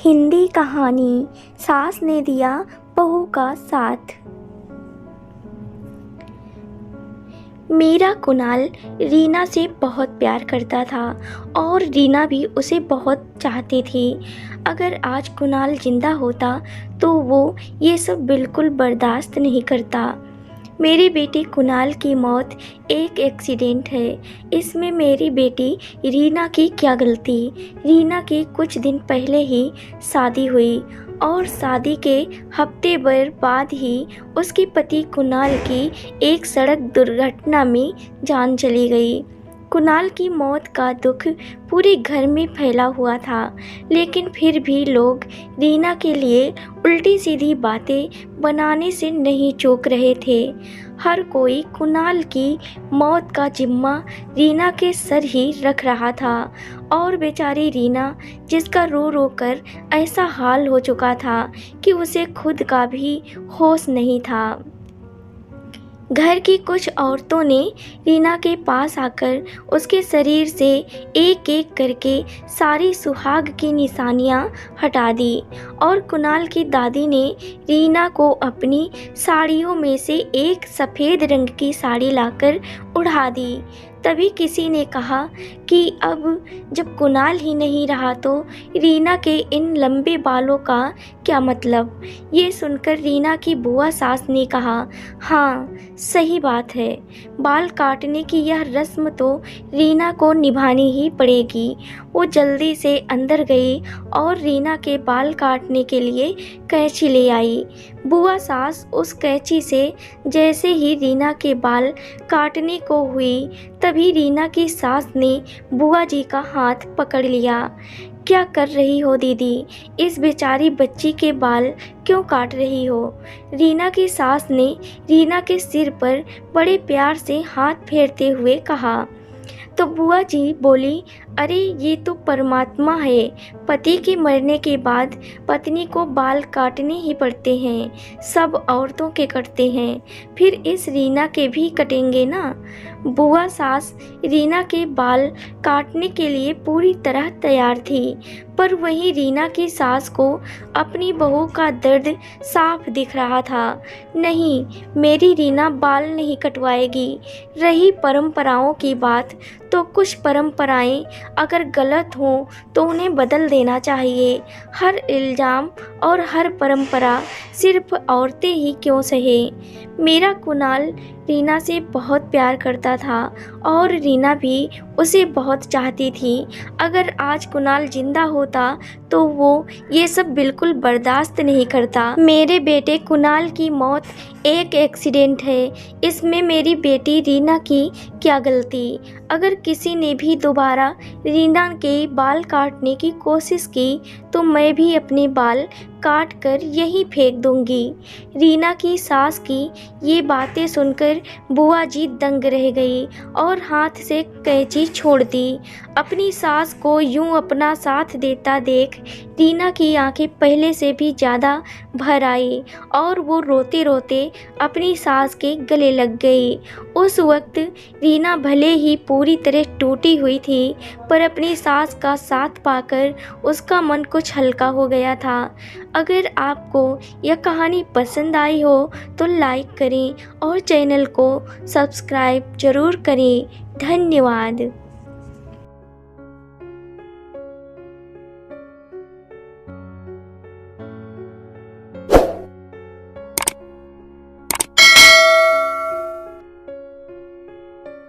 हिंदी कहानी सास ने दिया बहू का साथ। मेरा कुणाल रीना से बहुत प्यार करता था और रीना भी उसे बहुत चाहती थी। अगर आज कुणाल जिंदा होता तो वो ये सब बिल्कुल बर्दाश्त नहीं करता। मेरे बेटे कुणाल की मौत एक एक्सीडेंट है। इसमें मेरी बेटी रीना की क्या गलती। रीना की कुछ दिन पहले ही शादी हुई और शादी के हफ्ते भर बाद ही उसके पति कुणाल की एक सड़क दुर्घटना में जान चली गई। कुणाल की मौत का दुख पूरे घर में फैला हुआ था, लेकिन फिर भी लोग रीना के लिए उल्टी सीधी बातें बनाने से नहीं चूक रहे थे। हर कोई कुणाल की मौत का जिम्मा रीना के सर ही रख रहा था और बेचारी रीना, जिसका रो रो कर ऐसा हाल हो चुका था कि उसे खुद का भी होश नहीं था। घर की कुछ औरतों ने रीना के पास आकर उसके शरीर से एक एक करके सारी सुहाग की निशानियां हटा दी और कुणाल की दादी ने रीना को अपनी साड़ियों में से एक सफ़ेद रंग की साड़ी लाकर उड़ा दी। तभी किसी ने कहा कि अब जब कुणाल ही नहीं रहा तो रीना के इन लंबे बालों का क्या मतलब। ये सुनकर रीना की बुआ सास ने कहा, हाँ सही बात है, बाल काटने की यह रस्म तो रीना को निभानी ही पड़ेगी। वो जल्दी से अंदर गई और रीना के बाल काटने के लिए कैंची ले आई। बुआ सास उस कैंची से जैसे ही रीना के बाल काटने को हुई, तभी रीना की सास ने बुआ जी का हाथ पकड़ लिया। क्या कर रही हो दीदी, इस बेचारी बच्ची के बाल क्यों काट रही हो। रीना की सास ने रीना के सिर पर बड़े प्यार से हाथ फेरते हुए कहा। तो बुआ जी बोली, अरे ये तो परमात्मा है, पति के मरने के बाद पत्नी को बाल काटने ही पड़ते हैं, सब औरतों के कटते हैं, फिर इस रीना के भी कटेंगे ना। बुआ सास रीना के बाल काटने के लिए पूरी तरह तैयार थी, पर वहीं रीना की सास को अपनी बहू का दर्द साफ दिख रहा था। नहीं, मेरी रीना बाल नहीं कटवाएगी। रही परंपराओं की बात, तो कुछ परंपराएं अगर गलत हों तो उन्हें बदल देना चाहिए। हर इल्ज़ाम और हर परंपरा सिर्फ औरतें ही क्यों सहे। मेरा कुणाल रीना से बहुत प्यार करता था और रीना भी उसे बहुत चाहती थी। अगर आज कुणाल जिंदा होता तो वो ये सब बिल्कुल बर्दाश्त नहीं करता। मेरे बेटे कुणाल की मौत एक एक्सीडेंट है, इसमें मेरी बेटी रीना की क्या गलती। अगर किसी ने भी दोबारा रीना के बाल काटने की कोशिश की तो मैं भी अपने बाल काट कर यहीं फेंक दूंगी। रीना की सास की ये बातें सुनकर बुआ जी दंग रह गई और हाथ से कैंची छोड़ दी। अपनी सास को यूं अपना साथ देता देख रीना की आंखें पहले से भी ज़्यादा भर आई और वो रोते रोते अपनी सास के गले लग गई। उस वक्त रीना भले ही पूरी तरह टूटी हुई थी, पर अपनी सास का साथ पाकर उसका मन कुछ हल्का हो गया था। अगर आपको यह कहानी पसंद आई हो तो लाइक करें और चैनल को सब्सक्राइब ज़रूर करें। धन्यवाद।